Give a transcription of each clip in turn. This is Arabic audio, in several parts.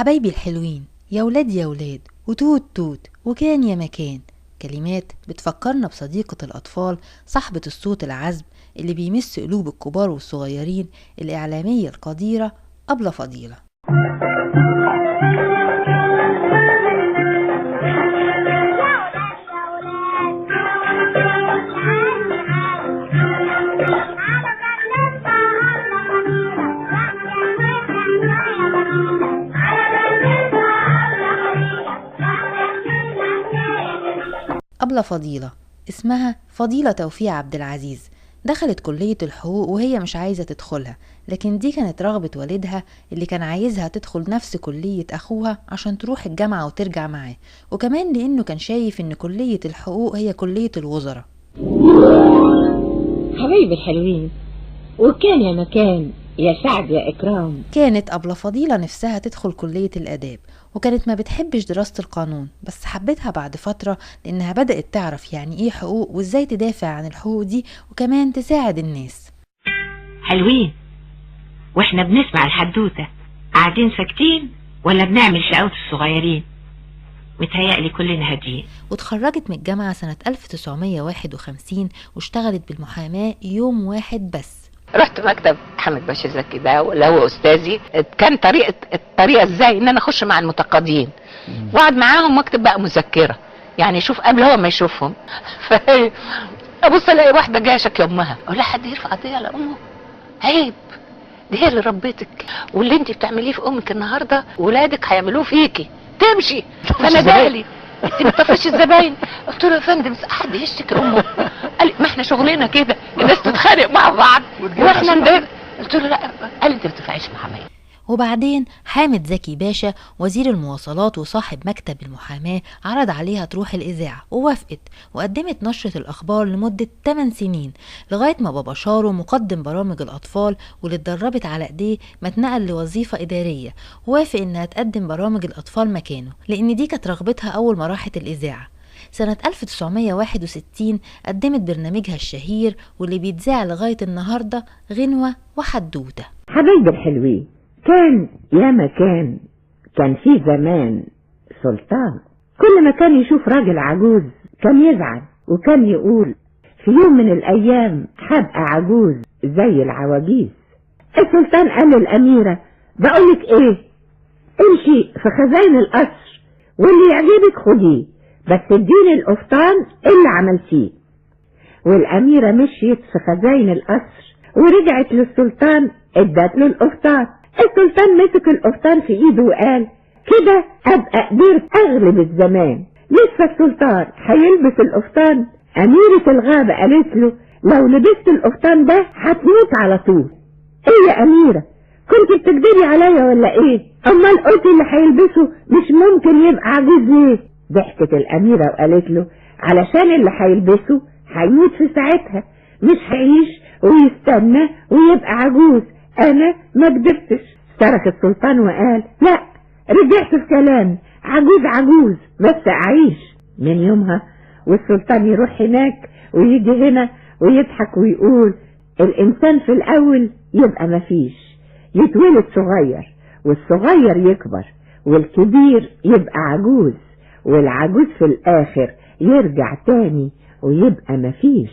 حبايبي الحلوين، يا ولاد يا ولاد، وتوت توت، وكان يا مكان. كلمات بتفكرنا بصديقة الأطفال، صاحبة الصوت العذب اللي بيمس قلوب الكبار والصغيرين، الإعلامية القديرة أبلة فضيلة. أبلة فضيلة اسمها فضيلة توفيق عبد العزيز، دخلت كلية الحقوق وهي مش عايزة تدخلها، لكن دي كانت رغبة والدها اللي كان عايزها تدخل نفس كلية أخوها عشان تروح الجامعة وترجع معاه، وكمان لأنه كان شايف إن كلية الحقوق هي كلية الوزراء. حبايبي الحلوين، وكان يا مكان، يا سعد يا إكرام. كانت أبلة فضيلة نفسها تدخل كلية الآداب، وكانت ما بتحبش دراسة القانون، بس حبتها بعد فترة لأنها بدأت تعرف يعني إيه حقوق وإزاي تدافع عن الحقوق دي، وكمان تساعد الناس. حلوين، وإحنا بنسمع الحدوتة قاعدين ساكتين ولا بنعمل شقاوة الصغيرين؟ متهيألي كلنا هاديين. واتخرجت من الجامعة سنة 1951 واشتغلت بالمحاماة يوم واحد بس. رحت مكتب حامد باشا زكي ده اللي هو استاذي، كان الطريقه ازاي ان انا اخش مع المتقاضيين واقعد معاهم واكتب بقى مذكره، يعني شوف قبل هو ما يشوفهم. ابص الاقي واحده جايه شكي امها، اقول لها حد يرفع قضيه على امه؟ عيب، دي هي اللي ربتك، واللي انت بتعمليه في امك النهارده ولادك هيعملوه فيكي. تمشي فانا جالي انت بتطفش الزباين. قلت له يا فندم حد يشتكي امه؟ قال لي ما احنا شغلنا كده، الناس تتخانق مع بعض واحنا ندافع. قلت له لا. قال لي انت ما بتدفعيش محاماه. وبعدين حامد زكي باشا وزير المواصلات وصاحب مكتب المحاماة عرض عليها تروح الإذاعة، ووافقت وقدمت نشرة الأخبار لمدة 8 سنين لغاية ما بابا شارو مقدم برامج الأطفال واللي اتدربت على ايديه ما اتنقل لوظيفة إدارية، ووافق إنها تقدم برامج الأطفال مكانه، لأن دي كانت رغبتها أول ما راحت الإذاعة. سنة 1961 قدمت برنامجها الشهير واللي بيتذاع لغاية النهاردة، غنوة وحدوتة. حبايبي الحلوين، كان يا مكان، كان في زمان سلطان كل ما كان يشوف راجل عجوز كان يزعل، وكان يقول في يوم من الأيام هبقى عجوز زي العواجيز. السلطان قال للأميرة بقولك ايه، امشي في خزائن القصر واللي يعجبك خديه، بس اديني القفطان اللي عملتيه. والأميرة مشيت في خزائن القصر ورجعت للسلطان ادت له القفطان. السلطان مسك القفطان في ايده وقال كده ابقى قدرت اغلب الزمان. لسه السلطان هيلبس القفطان، اميرة الغابة قالت له لو لبست القفطان ده هتموت على طول. ايه يا اميرة، كنت بتكدبي عليا ولا ايه؟ امال قلت اللي هيلبسه مش ممكن يبقى عجوز ليه؟ ضحكت الاميرة وقالت له علشان اللي هيلبسه هيموت في ساعتها، مش هيعيش ويستنى ويبقى عجوز. انا ما كدبتش. صرخ السلطان وقال لا، رجعت في كلامي، عجوز عجوز بس اعيش. من يومها والسلطان يروح هناك ويجي هنا ويضحك ويقول الانسان في الاول يبقى مفيش، يتولد صغير والصغير يكبر والكبير يبقى عجوز، والعجوز في الاخر يرجع تاني ويبقى مفيش.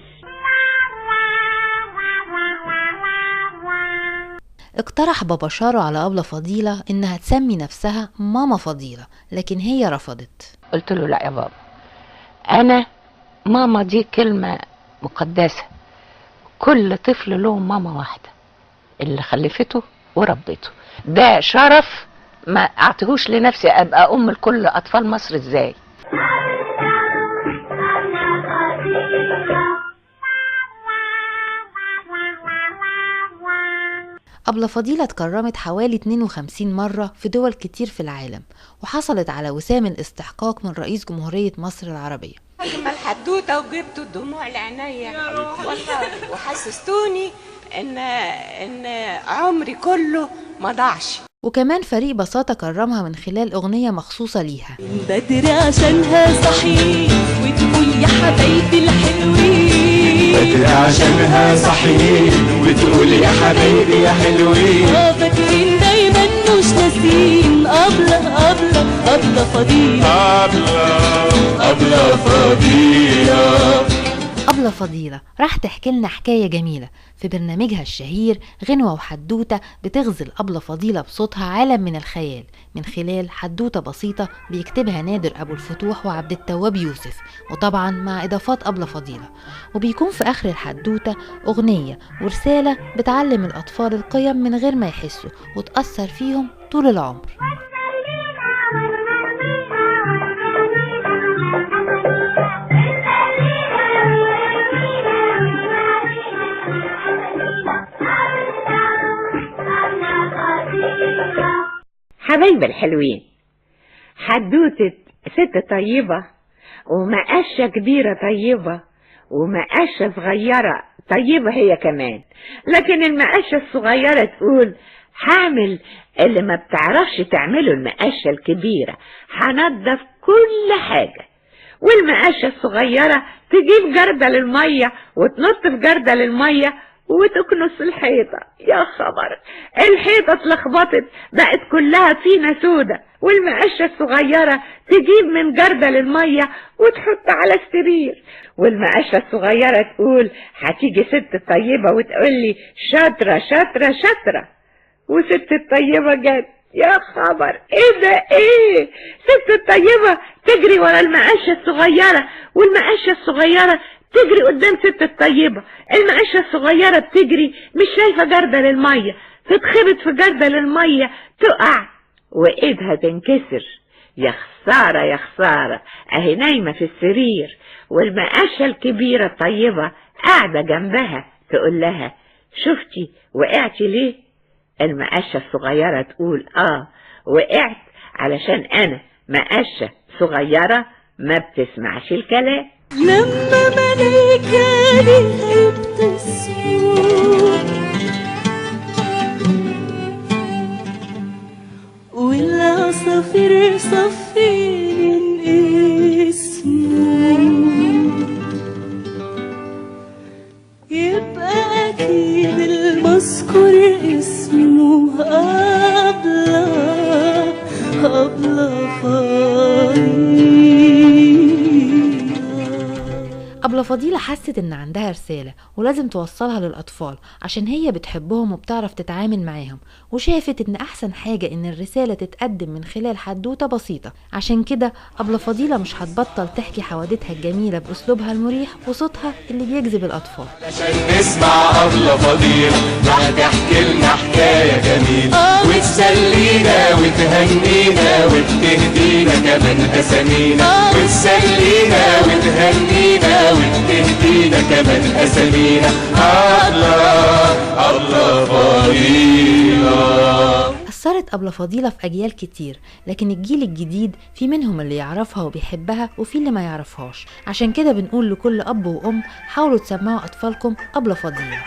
اقترح بابا شارو على أبلة فضيلة إنها تسمي نفسها ماما فضيلة، لكن هي رفضت. قلت له لا يا بابا، أنا ماما دي كلمة مقدسة، كل طفل له ماما واحدة اللي خلفته وربته، ده شرف ما أعطيهوش لنفسي أبقى أم لكل أطفال مصر إزاي. أبلة فضيلة اتكرمت حوالي 52 مرة في دول كتير في العالم، وحصلت على وسام الاستحقاق من رئيس جمهورية مصر العربية. أجمل حدوتة وجبتوا الدموع لعينيا والله، وحسستوني إن عمري كله ما ضاعش. وكمان فريق بساطة كرمها من خلال أغنية مخصوصة ليها. بدري عشانها صحيح وتقول يا حبايبي الحلوين، بدري عشانها صحيح وتقول يا حبايبي يا حلوين، فاكرين دايما مش ناسين أبلة فضيلة. أبلة فضيلة. أبلة فضيلة راح تحكي لنا حكاية جميلة في برنامجها الشهير غنوة وحدوتة. بتغزل أبلة فضيلة بصوتها عالم من الخيال من خلال حدوتة بسيطة بيكتبها نادر أبو الفتوح وعبد التواب يوسف، وطبعا مع إضافات أبلة فضيلة. وبيكون في آخر الحدوتة أغنية ورسالة بتعلم الأطفال القيم من غير ما يحسوا وتأثر فيهم طول العمر. حبايب الحلوين، حدوتة ست طيبة ومقاشة كبيرة طيبة ومقاشة صغيرة طيبة هي كمان، لكن المقاشة الصغيرة تقول هعمل اللي ما بتعرفش تعمله المقاشة الكبيرة، هنضف كل حاجة. والمقاشة الصغيرة تجيب جردل المية وتنط في جردل المية وتكنس الحيطة. يا خبر، الحيطة اتلخبطت بقت كلها فينا سودة. والمقاشة الصغيرة تجيب من جردل المية وتحط على السرير. والمقاشة الصغيرة تقول هتيجي ست طيبة وتقولي شاطرة شاطرة شاطرة، وست الطيبة جت. يا خبر، ايه ده؟ ايه؟ ست الطيبة تجري ورا المقاشة الصغيرة، والمقاشة الصغيرة تجري قدام ست الطيبة. المقاشة الصغيرة بتجري مش شايفة جردل المية، تتخبط في جردل المية تقع وايدها تنكسر. يا خسارة يا خسارة، اهي نايمة في السرير. والمقاشة الكبيرة الطيبة قاعدة جنبها تقول لها شفتي وقعتي ليه؟ المقاشة الصغيرة تقول وقعت علشان انا مقاشة صغيرة ما بتسمعش الكلام. لما ملايكة ليها يبتسموا والعصافير صافين اسمه، يبقى أكيد المذكور اسمه أبلة فضيلة. أبلة فضيلة حست إن عندها رسالة ولازم توصلها للأطفال عشان هي بتحبهم وبتعرف تتعامل معاهم، وشافت إن أحسن حاجة إن الرسالة تتقدم من خلال حدوتة بسيطة. عشان كده أبلة فضيلة مش هتبطل تحكي حوادثها الجميلة بأسلوبها المريح وصوتها اللي بيجذب الأطفال. عشان نسمع أبلة فضيلة هتحكي لنا حكاية جميلة وتسلينا وتهنينا وبتهدينا كمان أسامينا، وتسلينا وتهنينا وبتهدينا كمان أسامينا. أبلة فضيلة. أثرت أبلة فضيلة في أجيال كتير، لكن الجيل الجديد في منهم اللي يعرفها وبيحبها وفي اللي ما يعرفهاش. عشان كده بنقول لكل أب وأم حاولوا تسمعوا أطفالكم أبلة فضيلة.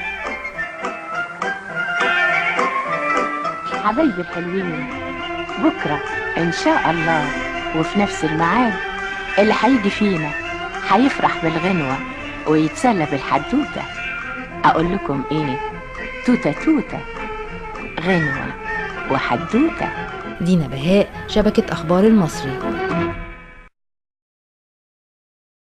حبايبي الحلوين، بكرة إن شاء الله وفي نفس الميعاد اللي هيجي فينا هيفرح بالغنوة ويتسلى بالحدوتة. أقول لكم إيه؟ توتة توتة، غنوة وحدوتة. دينا بهاء، شبكة أخبار المصري.